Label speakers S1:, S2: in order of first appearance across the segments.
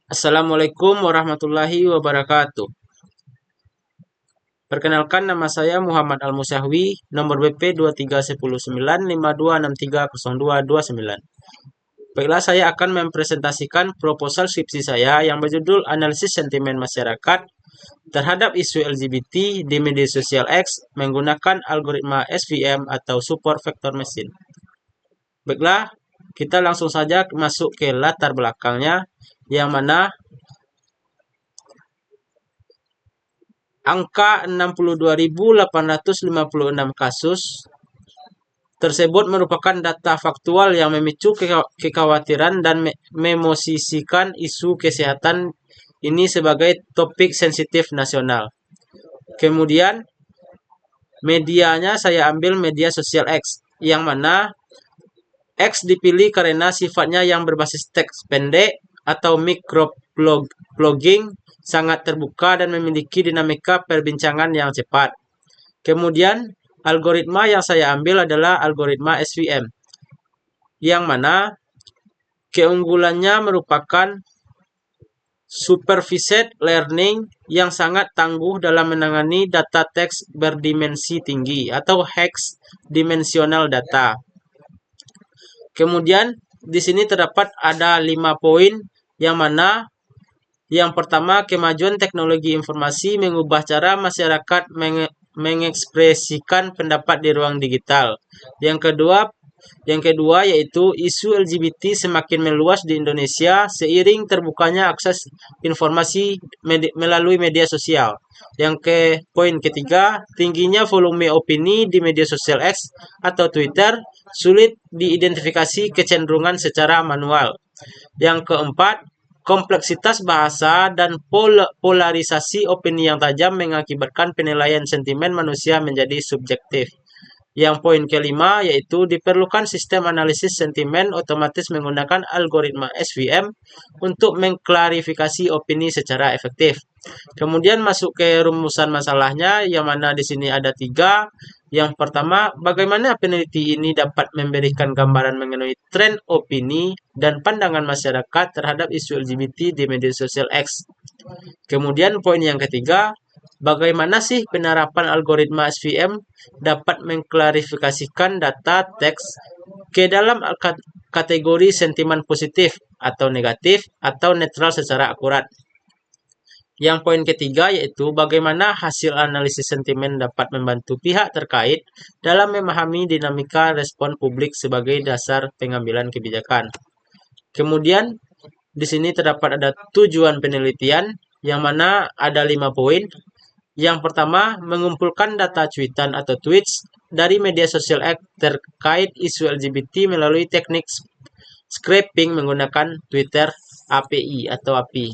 S1: Assalamualaikum warahmatullahi wabarakatuh. Perkenalkan, nama saya Muhammad Al-Musahwi, nomor BP 2319526302229. Baiklah, saya akan mempresentasikan proposal skripsi saya yang berjudul Analisis Sentimen Masyarakat terhadap isu LGBT di media sosial X menggunakan algoritma SVM atau Support Vector Machine. Baiklah, kita langsung saja masuk ke latar belakangnya, yang mana angka 62.856 kasus tersebut merupakan data faktual yang memicu kekhawatiran dan memosisikan isu kesehatan ini sebagai topik sensitif nasional. Kemudian medianya saya ambil media sosial X, yang mana X dipilih karena sifatnya yang berbasis teks pendek atau microblogging, sangat terbuka dan memiliki dinamika perbincangan yang cepat. Kemudian algoritma yang saya ambil adalah algoritma SVM, yang mana keunggulannya merupakan supervised learning yang sangat tangguh dalam menangani data teks berdimensi tinggi atau hex dimensional data. Kemudian di sini terdapat ada 5 poin, yang mana yang pertama, kemajuan teknologi informasi mengubah cara masyarakat mengekspresikan pendapat di ruang digital. Yang kedua yaitu isu LGBT semakin meluas di Indonesia seiring terbukanya akses informasi melalui media sosial. Poin ketiga, tingginya volume opini di media sosial X atau Twitter, sulit diidentifikasi kecenderungan secara manual. Yang keempat, kompleksitas bahasa dan polarisasi opini yang tajam mengakibatkan penilaian sentimen manusia menjadi subjektif. Yang poin kelima yaitu diperlukan sistem analisis sentimen otomatis menggunakan algoritma SVM untuk mengklarifikasi opini secara efektif. Kemudian masuk ke rumusan masalahnya, yang mana di sini ada 3. Yang pertama, bagaimana peneliti ini dapat memberikan gambaran mengenai tren opini dan pandangan masyarakat terhadap isu LGBT di media sosial X. Kemudian poin yang ketiga, bagaimana sih penerapan algoritma SVM dapat mengklarifikasikan data teks ke dalam kategori sentimen positif atau negatif atau netral secara akurat. Yang poin ketiga yaitu bagaimana hasil analisis sentimen dapat membantu pihak terkait dalam memahami dinamika respon publik sebagai dasar pengambilan kebijakan. Kemudian di sini terdapat ada tujuan penelitian, yang mana ada 5 poin. Yang pertama, mengumpulkan data cuitan atau tweets dari media sosial X terkait isu LGBT melalui teknik scraping menggunakan Twitter API atau API.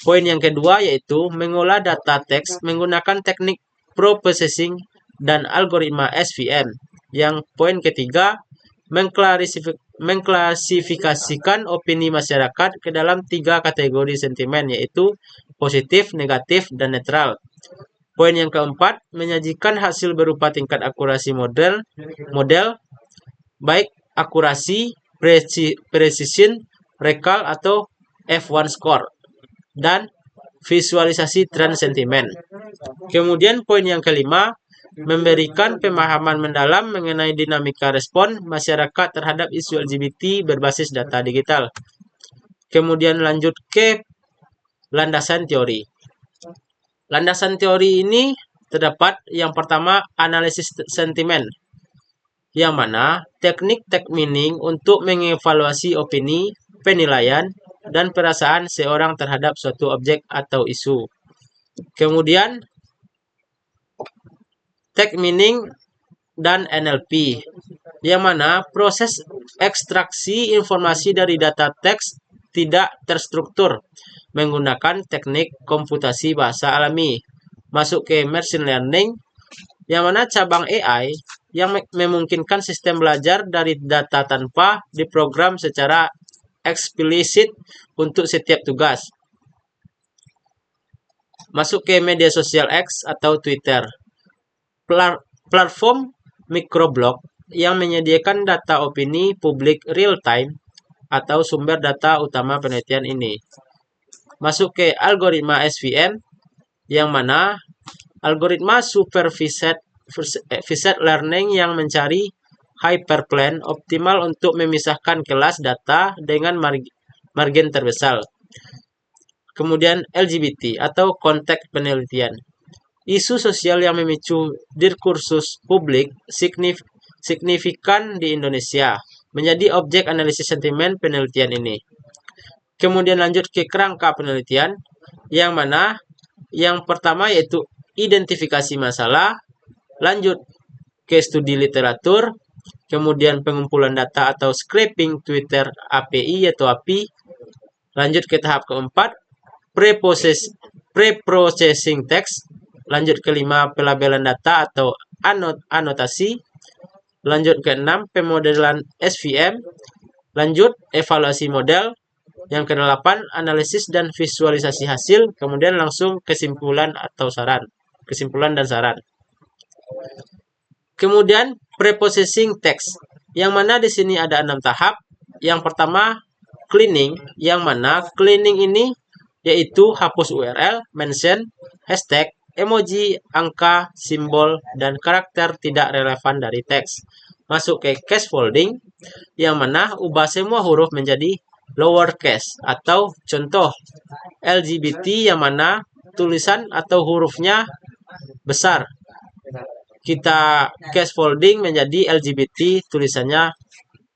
S1: Poin yang kedua yaitu mengolah data teks menggunakan teknik pro-processing dan algoritma SVM. Yang poin ketiga, mengklasifikasikan opini masyarakat ke dalam 3 kategori sentimen, yaitu positif, negatif, dan netral. Poin yang keempat, menyajikan hasil berupa tingkat akurasi model baik akurasi, precision, recall, atau F1 score, dan visualisasi tren sentimen. Kemudian poin yang kelima, memberikan pemahaman mendalam mengenai dinamika respon masyarakat terhadap isu LGBT berbasis data digital. Kemudian lanjut ke landasan teori. Landasan teori ini terdapat yang pertama, analisis sentimen, yang mana teknik tag meaning untuk mengevaluasi opini, penilaian, dan perasaan seorang terhadap suatu objek atau isu. Kemudian tag meaning dan NLP, yang mana proses ekstraksi informasi dari data teks tidak terstruktur menggunakan teknik komputasi bahasa alami. Masuk ke machine learning, yang mana cabang AI yang memungkinkan sistem belajar dari data tanpa diprogram secara eksplisit untuk setiap tugas. Masuk ke media sosial X atau Twitter. Platform microblog yang menyediakan data opini publik real time atau sumber data utama penelitian ini. Masuk ke algoritma SVM, yang mana algoritma supervised learning yang mencari hyperplane optimal untuk memisahkan kelas data dengan margin terbesar. Kemudian LGBT atau konteks penelitian. Isu sosial yang memicu diskursus publik signifikan di Indonesia menjadi objek analisis sentimen penelitian ini. Kemudian lanjut ke kerangka penelitian, yang mana yang pertama yaitu identifikasi masalah, lanjut ke studi literatur, kemudian pengumpulan data atau scraping Twitter API atau API, lanjut ke tahap keempat, pre-processing text, lanjut kelima pelabelan data atau anotasi, lanjut ke-6 pemodelan SVM, lanjut evaluasi model, yang ke-8 analisis dan visualisasi hasil, kemudian langsung kesimpulan dan saran. Kemudian preprocessing text, yang mana di sini ada 6 tahap. Yang pertama cleaning, yang mana cleaning ini yaitu hapus URL, mention, hashtag, emoji, angka, simbol, dan karakter tidak relevan dari teks. Masuk ke case folding, yang mana ubah semua huruf menjadi lowercase, atau contoh LGBT, yang mana tulisan atau hurufnya besar. Kita case folding menjadi LGBT, tulisannya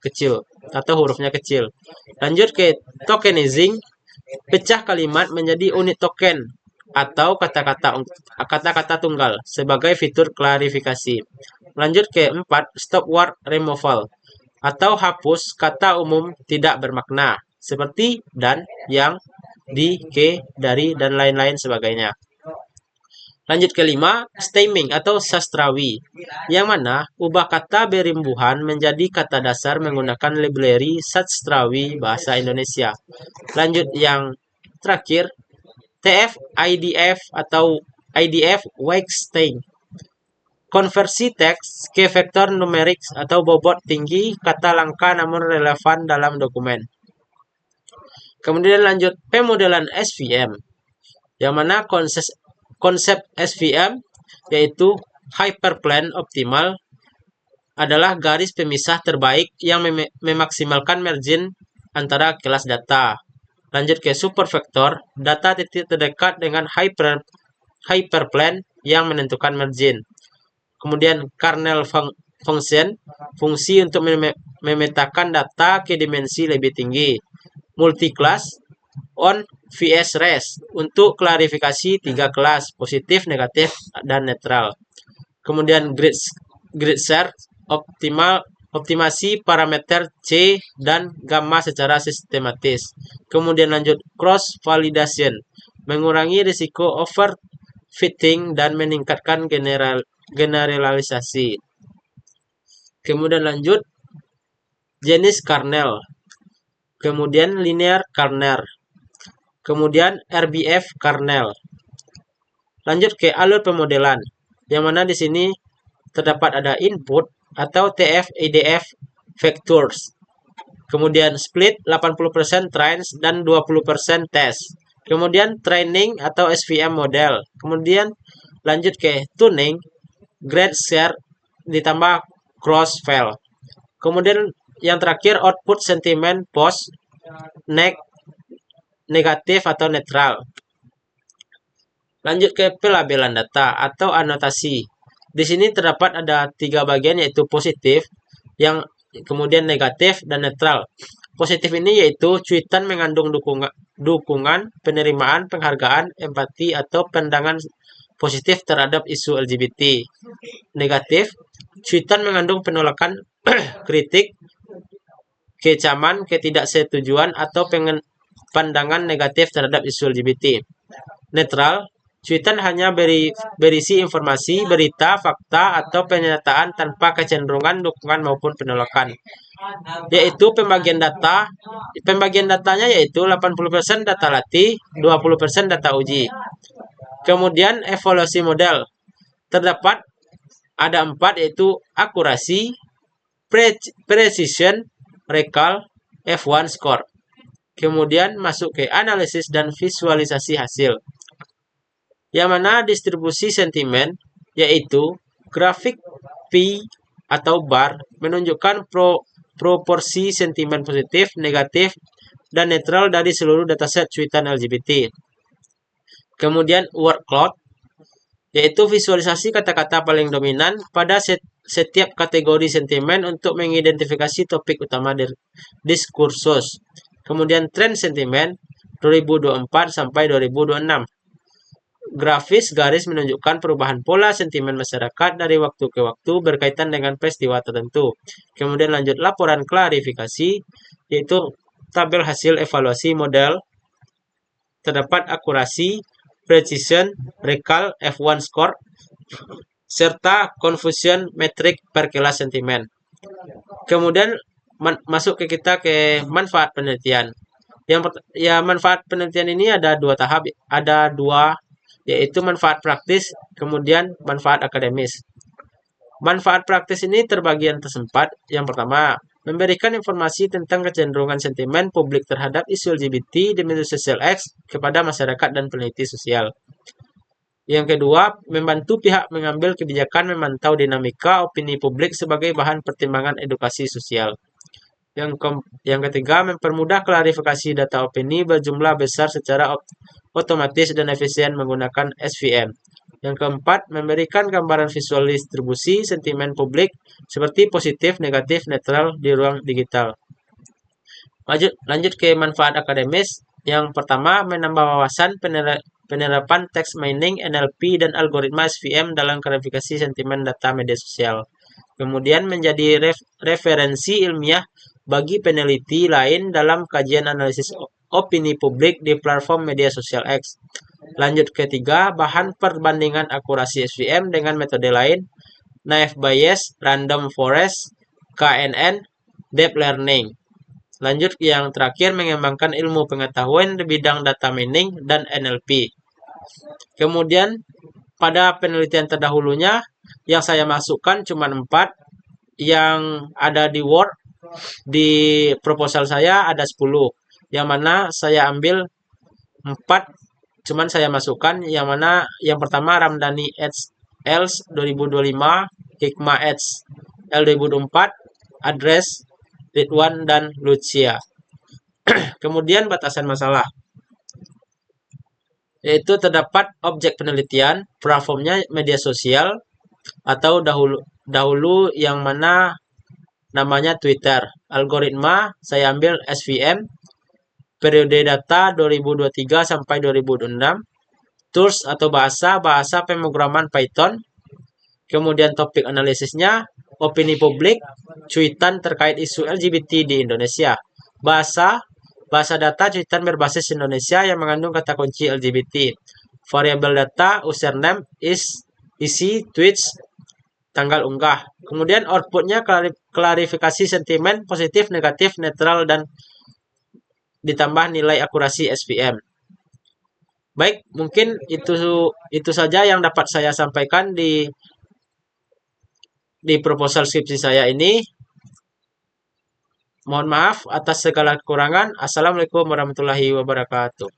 S1: kecil atau hurufnya kecil. Lanjut ke tokenizing, pecah kalimat menjadi unit token atau kata-kata tunggal sebagai fitur klarifikasi. Lanjut ke 4 stop word removal atau hapus kata umum tidak bermakna seperti dan, yang, di, ke, dari, dan lain-lain sebagainya. Lanjut ke 5 stemming atau sastrawi, yang mana ubah kata berimbuhan menjadi kata dasar menggunakan library sastrawi bahasa Indonesia. Lanjut yang terakhir, TF IDF atau IDF Weighting, konversi teks ke vektor numerik atau bobot tinggi kata langka namun relevan dalam dokumen. Kemudian lanjut pemodelan SVM, yang mana konsep SVM yaitu hyperplane optimal adalah garis pemisah terbaik yang memaksimalkan margin antara kelas data. Lanjut ke supervektor, data titik terdekat dengan hyperplane yang menentukan margin. Kemudian kernel function, fungsi untuk memetakan data ke dimensi lebih tinggi. Multiclass on vs res untuk klarifikasi 3 kelas, positif, negatif, dan netral. Kemudian grid search, optimasi parameter C dan gamma secara sistematis. Kemudian lanjut cross validation, mengurangi risiko overfitting dan meningkatkan generalisasi. Kemudian lanjut jenis kernel, kemudian linear kernel, kemudian RBF kernel. Lanjut ke alur pemodelan, yang mana di sini terdapat ada input atau TF IDF vectors. Kemudian split 80% trains dan 20% test. Kemudian training atau SVM model. Kemudian lanjut ke tuning, grade share ditambah cross fail. Kemudian yang terakhir output sentimen post negatif atau netral. Lanjut ke pelabelan data atau anotasi. Di sini terdapat ada 3 bagian yaitu positif, yang kemudian negatif dan netral. Positif ini yaitu cuitan mengandung dukungan, penerimaan, penghargaan, empati atau pandangan positif terhadap isu LGBT. Negatif, cuitan mengandung penolakan, kritik, kecaman, ketidaksetujuan atau pandangan negatif terhadap isu LGBT. Netral, cuitan hanya berisi informasi, berita, fakta, atau pernyataan tanpa kecenderungan dukungan maupun penolakan. Yaitu pembagian datanya yaitu 80% data latih, 20% data uji. Kemudian evaluasi model, terdapat ada 4 yaitu akurasi, precision, recall, F1 score. Kemudian masuk ke analisis dan visualisasi hasil. Yang mana distribusi sentimen yaitu grafik P atau bar menunjukkan proporsi sentimen positif, negatif, dan netral dari seluruh dataset cuitan LGBT. Kemudian word cloud yaitu visualisasi kata-kata paling dominan pada setiap kategori sentimen untuk mengidentifikasi topik utama diskursus. Kemudian tren sentimen 2024 sampai 2026. Grafis garis menunjukkan perubahan pola sentimen masyarakat dari waktu ke waktu berkaitan dengan peristiwa tertentu. Kemudian lanjut laporan klarifikasi, yaitu tabel hasil evaluasi model. Terdapat akurasi, precision, recall, F1 score, serta confusion metric per kelas sentimen. Kemudian masuk ke kita ke manfaat penelitian. Manfaat penelitian ini ada dua tahap, ada dua, yaitu manfaat praktis, kemudian manfaat akademis. Manfaat praktis ini terbagi atas 4. Yang pertama, memberikan informasi tentang kecenderungan sentimen publik terhadap isu LGBT di media sosial X kepada masyarakat dan peneliti sosial. Yang kedua, membantu pihak mengambil kebijakan memantau dinamika opini publik sebagai bahan pertimbangan edukasi sosial. Yang ketiga, mempermudah klarifikasi data opini berjumlah besar secara otomatis dan efisien menggunakan SVM. Yang keempat, memberikan gambaran visual distribusi sentimen publik seperti positif, negatif, netral di ruang digital. Lanjut ke manfaat akademis. Yang pertama, menambah wawasan penerapan text mining, NLP, dan algoritma SVM dalam klarifikasi sentimen data media sosial. Kemudian menjadi referensi ilmiah bagi peneliti lain dalam kajian analisis opini publik di platform media sosial X. Lanjut ketiga, bahan perbandingan akurasi SVM dengan metode lain, naive Bayes, random forest, KNN, deep learning. Lanjut yang terakhir, mengembangkan ilmu pengetahuan di bidang data mining dan NLP. Kemudian pada penelitian terdahulunya yang saya masukkan cuma 4, yang ada di Word, di proposal saya ada 10, yang mana saya ambil 4, cuman saya masukkan, yang mana yang pertama Ramdhani et al. 2025, Hikmah et al. 2024, Address, Ridwan dan Lucia. Kemudian batasan masalah, yaitu terdapat objek penelitian, platformnya media sosial atau dahulu yang mana namanya Twitter. Algoritma saya ambil SVM. Periode data 2023 sampai 2026. Tools atau bahasa pemrograman Python. Kemudian topik analisisnya opini publik, cuitan terkait isu LGBT di Indonesia. Bahasa data cuitan berbasis Indonesia yang mengandung kata kunci LGBT. Variabel data username, isi, tweets, tanggal unggah. Kemudian outputnya klarifikasi sentimen positif, negatif, netral, dan ditambah nilai akurasi SVM. Baik, mungkin itu saja yang dapat saya sampaikan di proposal skripsi saya ini. Mohon maaf atas segala kekurangan. Assalamualaikum warahmatullahi wabarakatuh.